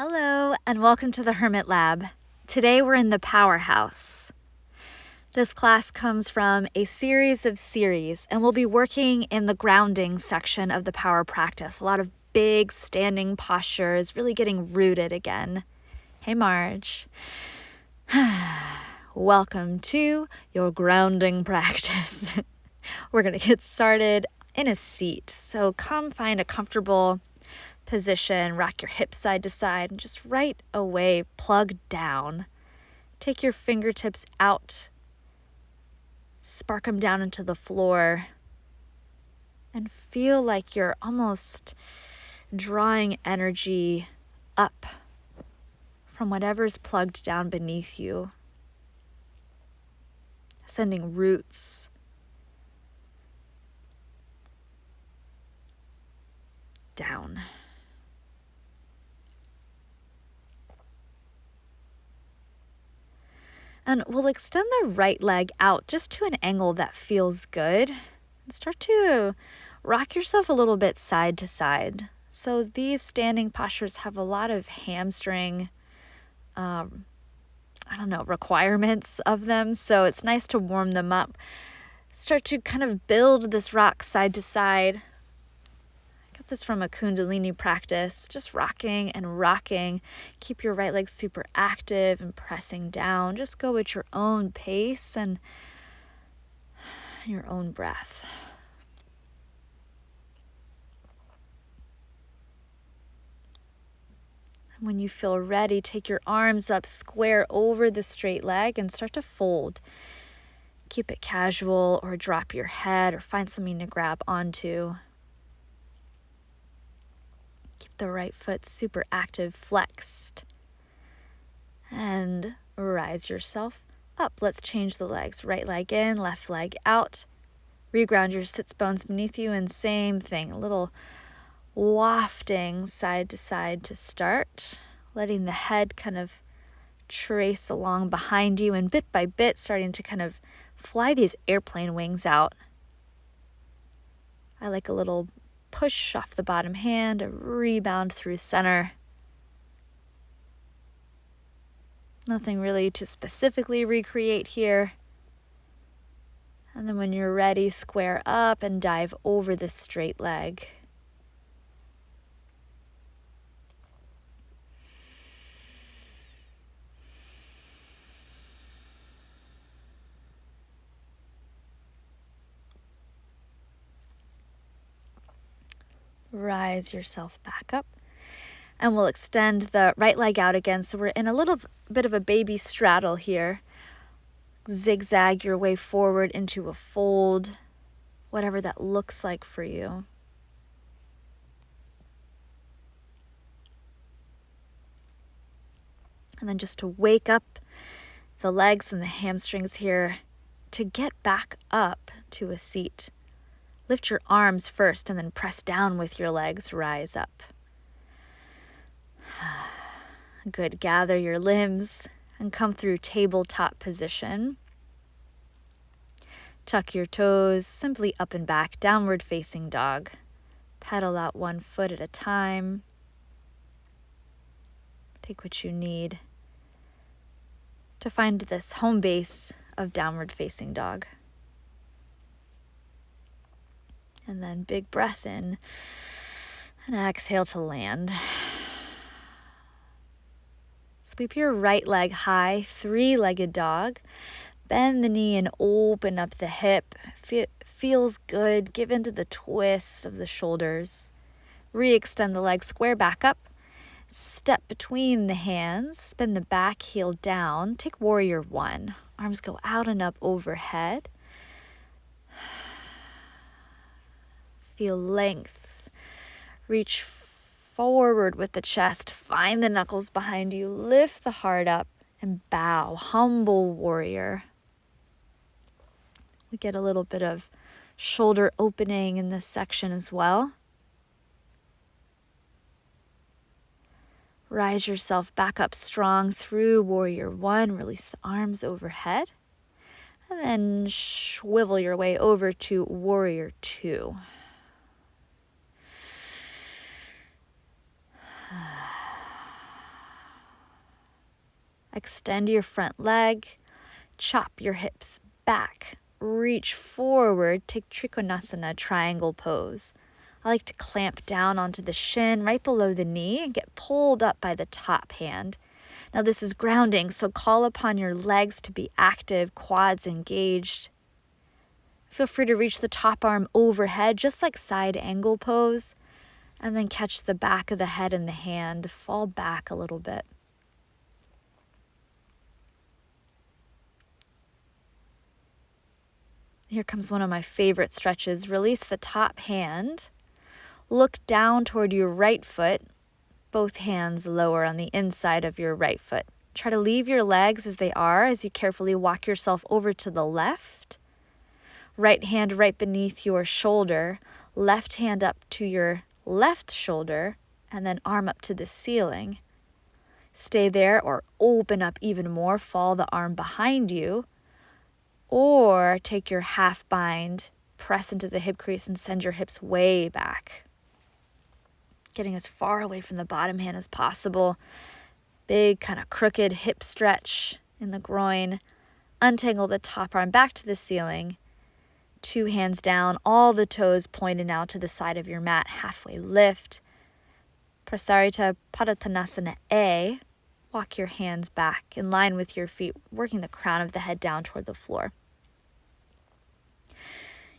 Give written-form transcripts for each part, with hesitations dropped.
Hello, and welcome to the Hermit Lab. Today we're in the Powerhouse. This class comes from a series of series, and we'll be working in the grounding section of the power practice. A lot of big standing postures, really getting rooted again. Hey, Marge. Welcome to your grounding practice. We're going to get started in a seat. So come find a comfortable position, rock your hips side to side, and just right away plug down. Take your fingertips out, spark them down into the floor, and feel like you're almost drawing energy up from whatever's plugged down beneath you, sending roots down. And we'll extend the right leg out just to an angle that feels good. And start to rock yourself a little bit side to side. So these standing postures have a lot of hamstring, requirements of them. So it's nice to warm them up. Start to kind of build this rock side to side. Got this from a Kundalini practice, just rocking and rocking. Keep your right leg super active and pressing down. Just go at your own pace and your own breath. And when you feel ready, take your arms up, square over the straight leg, and start to fold. Keep it casual, or drop your head, or find something to grab onto. Keep the right foot super active, flexed. And rise yourself up. Let's change the legs. Right leg in, left leg out. Reground your sits bones beneath you, and same thing. A little wafting side to start. Letting the head kind of trace along behind you, and bit by bit starting to kind of fly these airplane wings out. I like a little push off the bottom hand, a rebound through center. Nothing really to specifically recreate here. And then when you're ready, square up and dive over the straight leg. Rise yourself back up. And we'll extend the right leg out again. So we're in a little bit of a baby straddle here. Zigzag your way forward into a fold, whatever that looks like for you. And then just to wake up the legs and the hamstrings here to get back up to a seat. Lift your arms first and then press down with your legs, rise up. Good, gather your limbs and come through tabletop position. Tuck your toes, simply up and back, downward facing dog. Pedal out one foot at a time. Take what you need to find this home base of downward facing dog. And then big breath in and exhale to land. Sweep your right leg high, three-legged dog. Bend the knee and open up the hip. Feels good. Give into the twist of the shoulders. Re-extend the leg, square back up. Step between the hands. Spin the back heel down. Take warrior one. Arms go out and up overhead. Feel length. Reach forward with the chest. Find the knuckles behind you. Lift the heart up and bow. Humble warrior. We get a little bit of shoulder opening in this section as well. Rise yourself back up strong through warrior one. Release the arms overhead. And then swivel your way over to warrior two. Extend your front leg, chop your hips back, reach forward, take Trikonasana triangle pose. I like to clamp down onto the shin right below the knee and get pulled up by the top hand. Now this is grounding, so call upon your legs to be active, quads engaged. Feel free to reach the top arm overhead, just like side angle pose, and then catch the back of the head and the hand, fall back a little bit. Here comes one of my favorite stretches. Release the top hand. Look down toward your right foot, both hands lower on the inside of your right foot. Try to leave your legs as they are as you carefully walk yourself over to the left. Right hand right beneath your shoulder, left hand up to your left shoulder, and then arm up to the ceiling. Stay there or open up even more, fall the arm behind you, or take your half bind, press into the hip crease and send your hips way back. Getting as far away from the bottom hand as possible. Big kind of crooked hip stretch in the groin. Untangle the top arm back to the ceiling. 2 hands down, all the toes pointed now to the side of your mat, halfway lift. Prasarita Padottanasana A. Walk your hands back in line with your feet, working the crown of the head down toward the floor.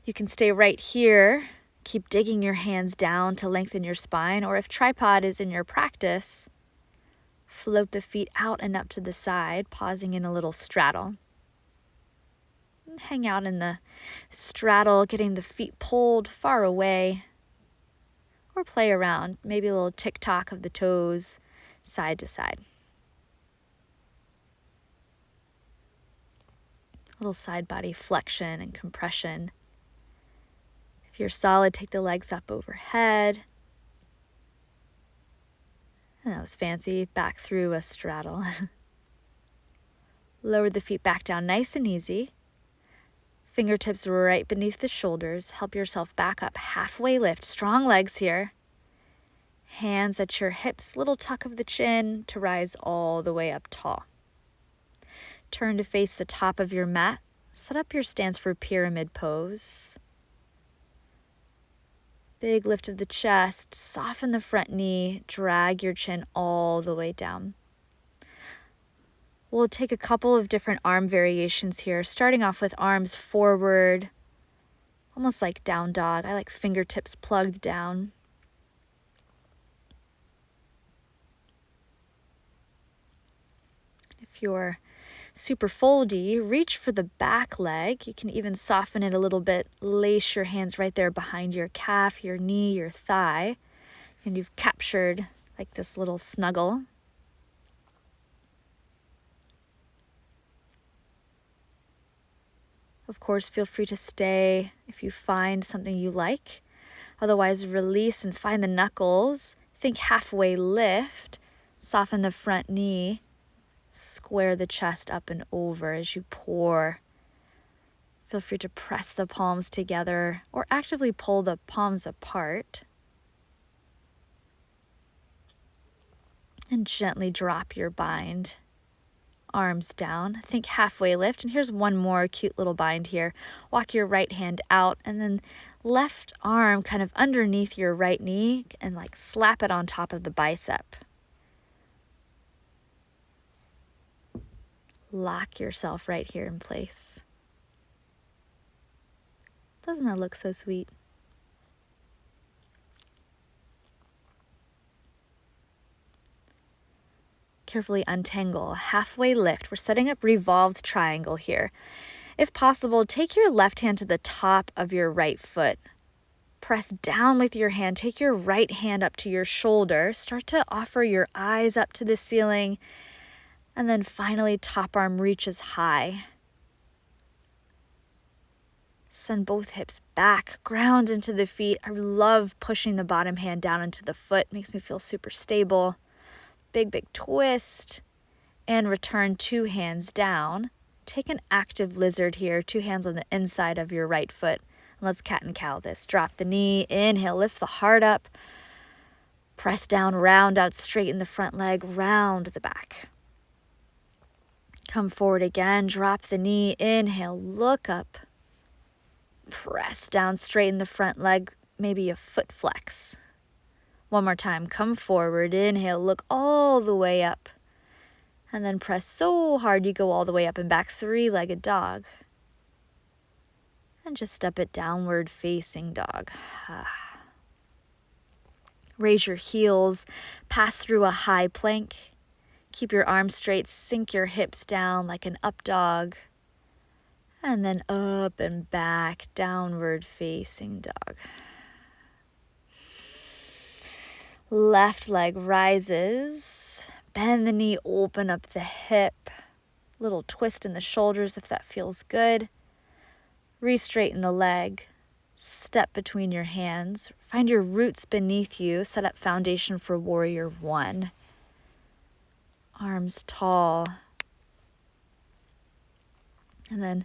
You can stay right here. Keep digging your hands down to lengthen your spine, or if tripod is in your practice, float the feet out and up to the side, pausing in a little straddle. Hang out in the straddle, getting the feet pulled far away, or play around, maybe a little tick-tock of the toes side to side. A little side body flexion and compression. If you're solid, take the legs up overhead. And that was fancy, back through a straddle. Lower the feet back down nice and easy. Fingertips right beneath the shoulders. Help yourself back up, halfway lift. Strong legs here. Hands at your hips, little tuck of the chin to rise all the way up tall. Turn to face the top of your mat. Set up your stance for pyramid pose. Big lift of the chest, soften the front knee, drag your chin all the way down. We'll take a couple of different arm variations here, starting off with arms forward, almost like down dog. I like fingertips plugged down. If you're super foldy, reach for the back leg. You can even soften it a little bit. Lace your hands right there behind your calf, your knee, your thigh. And you've captured like this little snuggle. Of course, feel free to stay if you find something you like. Otherwise, release and find the knuckles. Think halfway lift. Soften the front knee. Square the chest up and over as you pour. Feel free to press the palms together or actively pull the palms apart. And gently drop your bind. Arms down. Think halfway lift. And here's one more cute little bind here. Walk your right hand out and then left arm kind of underneath your right knee and like slap it on top of the bicep. Lock yourself right here in place. Doesn't that look so sweet? Carefully untangle, halfway lift. We're setting up revolved triangle here. If possible, take your left hand to the top of your right foot. Press down with your hand. Take your right hand up to your shoulder. Start to offer your eyes up to the ceiling. And then finally, top arm reaches high. Send both hips back, ground into the feet. I love pushing the bottom hand down into the foot. Makes me feel super stable. Big, big twist. And return 2 hands down. Take an active lizard here. 2 hands on the inside of your right foot. And let's cat and cow this. Drop the knee. Inhale, lift the heart up. Press down, round out, straighten the front leg, round the back. Come forward again, drop the knee, inhale, look up. Press down, straighten the front leg, maybe a foot flex. One more time, come forward, inhale, look all the way up. And then press so hard you go all the way up and back, three-legged dog. And just step it downward facing dog. Raise your heels, pass through a high plank. Keep your arms straight, sink your hips down like an up dog. And then up and back, downward facing dog. Left leg rises. Bend the knee, open up the hip. Little twist in the shoulders if that feels good. Re-straighten the leg. Step between your hands. Find your roots beneath you. Set up foundation for warrior one. Arms tall. And then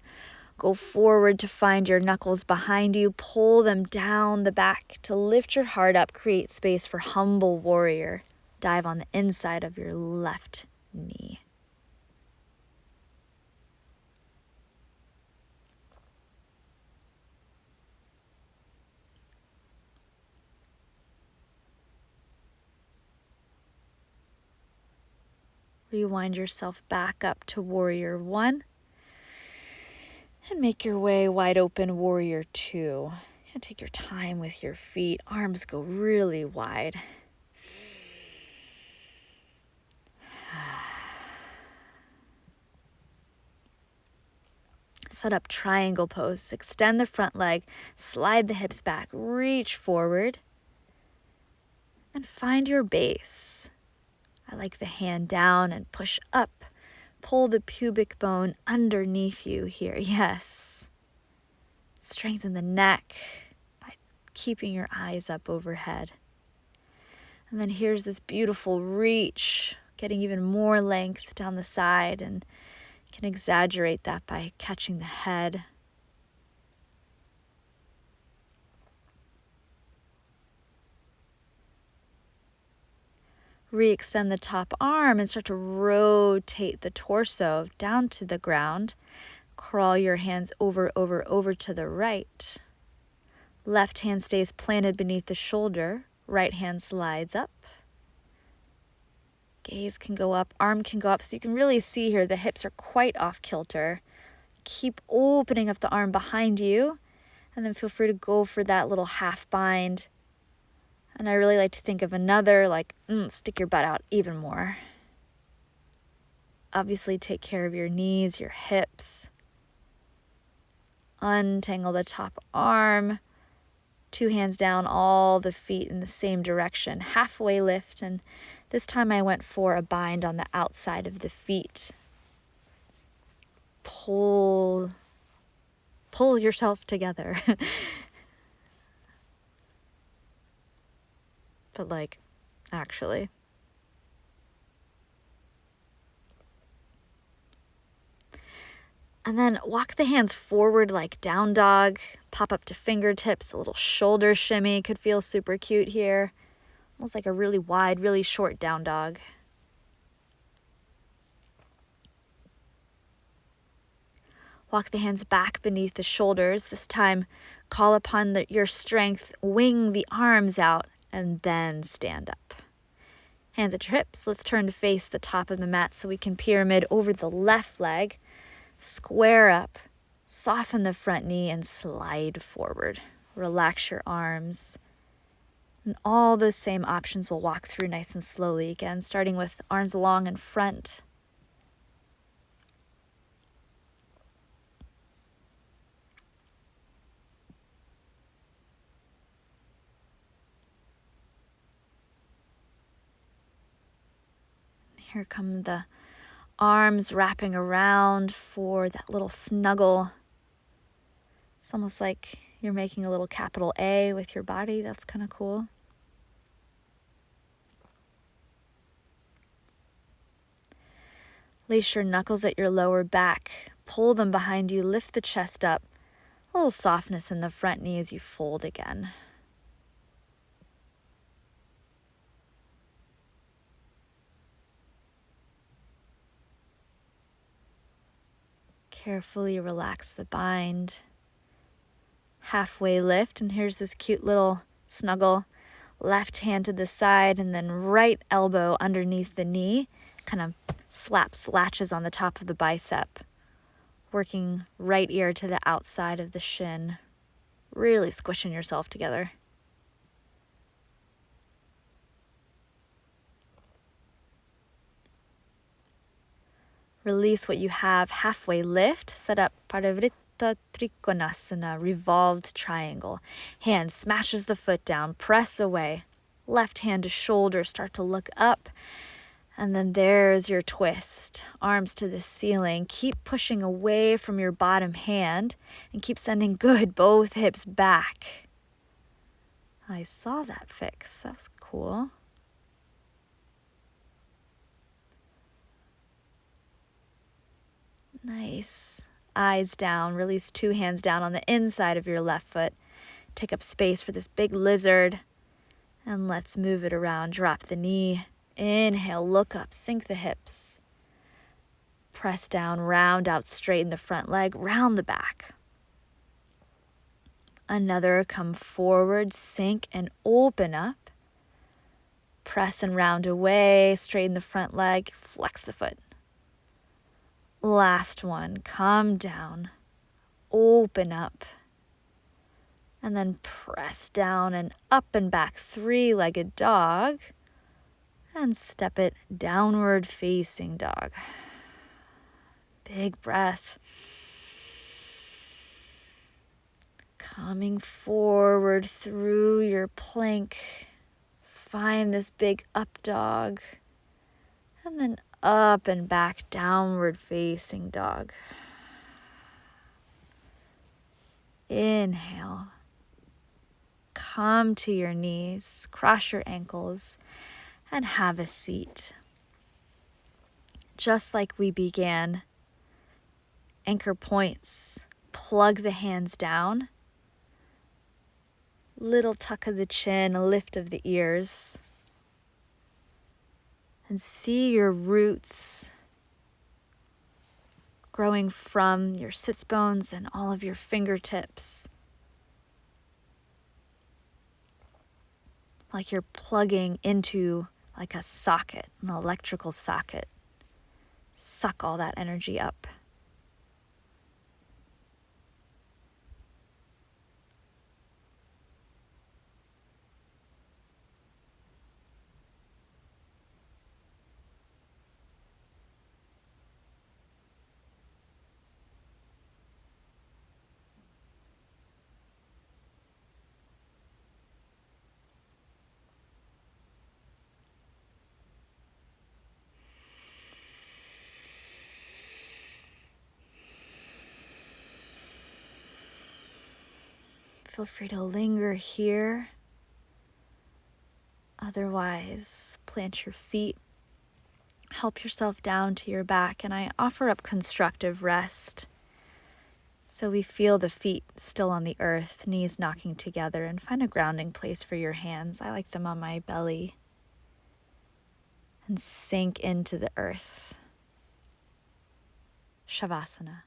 go forward to find your knuckles behind you. Pull them down the back to lift your heart up. Create space for humble warrior. Dive on the inside of your left knee. Rewind yourself back up to warrior one. And make your way wide open, warrior two. And take your time with your feet. Arms go really wide. Set up triangle pose. Extend the front leg. Slide the hips back. Reach forward. And find your base. I like the hand down and push up. Pull the pubic bone underneath you here. Yes. Strengthen the neck by keeping your eyes up overhead. And then here's this beautiful reach, getting even more length down the side, and you can exaggerate that by catching the head. Re-extend the top arm and start to rotate the torso down to the ground. Crawl your hands over to the right. Left hand stays planted beneath the shoulder. Right hand slides up. Gaze can go up, arm can go up. So you can really see here the hips are quite off kilter. Keep opening up the arm behind you. And then feel free to go for that little half bind. And I really like to think of another, stick your butt out even more. Obviously, take care of your knees, your hips. Untangle the top arm. 2 hands down, all the feet in the same direction. Halfway lift, and this time I went for a bind on the outside of the feet. Pull yourself together. But actually. And then walk the hands forward like down dog. Pop up to fingertips. A little shoulder shimmy could feel super cute here. Almost like a really wide, really short down dog. Walk the hands back beneath the shoulders. This time, call upon your strength. Wing the arms out and then stand up. Hands at your hips. Let's turn to face the top of the mat so we can pyramid over the left leg. Square up, soften the front knee, and slide forward. Relax your arms. And all those same options we'll walk through nice and slowly again, starting with arms long in front. Here come the arms wrapping around for that little snuggle. It's almost like you're making a little capital A with your body. That's kind of cool. Lace your knuckles at your lower back. Pull them behind you. Lift the chest up. A little softness in the front knee as you fold again. Carefully relax the bind. Halfway lift, and here's this cute little snuggle. Left hand to the side, and then right elbow underneath the knee. Kind of slaps, latches on the top of the bicep. Working right ear to the outside of the shin. Really squishing yourself together. Release what you have. Halfway lift. Set up Parivrtta Trikonasana, revolved triangle. Hand smashes the foot down. Press away. Left hand to shoulder. Start to look up. And then there's your twist. Arms to the ceiling. Keep pushing away from your bottom hand. And keep sending good both hips back. I saw that fix. That was cool. Nice. Eyes down. Release 2 hands down on the inside of your left foot. Take up space for this big lizard. And let's move it around. Drop the knee. Inhale, look up, sink the hips. Press down, round out, straighten the front leg, round the back. Another, come forward, sink and open up. Press and round away, straighten the front leg, flex the foot. Last one, come down, open up. And then press down and up and back, 3-legged dog. And step it, downward facing dog. Big breath. Coming forward through your plank. Find this big up dog. And then up and back, downward facing dog. Inhale. Come to your knees, cross your ankles, and have a seat. Just like we began, anchor points, plug the hands down, little tuck of the chin, a lift of the ears, and see your roots growing from your sits bones and all of your fingertips. Like you're plugging into like a socket, an electrical socket. Suck all that energy up. Feel free to linger here. Otherwise, plant your feet. Help yourself down to your back, and I offer up constructive rest. So we feel the feet still on the earth, knees knocking together, and find a grounding place for your hands. I like them on my belly. And sink into the earth. Shavasana.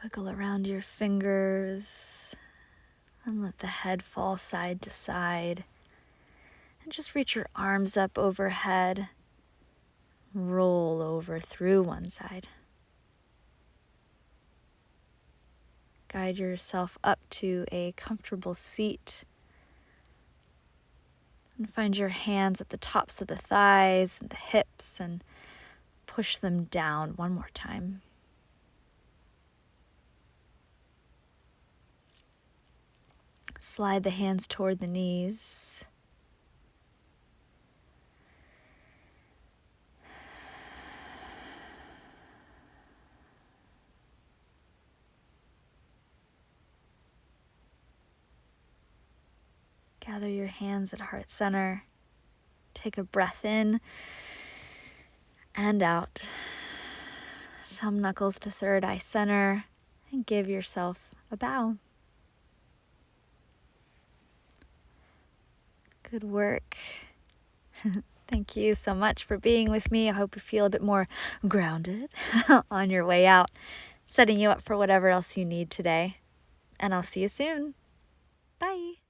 Wiggle around your fingers and let the head fall side to side. And just reach your arms up overhead. Roll over through one side. Guide yourself up to a comfortable seat. And find your hands at the tops of the thighs and the hips and push them down one more time. Slide the hands toward the knees. Gather your hands at heart center. Take a breath in and out. Thumb knuckles to third eye center and give yourself a bow. Good work. Thank you so much for being with me. I hope you feel a bit more grounded on your way out, setting you up for whatever else you need today. And I'll see you soon. Bye.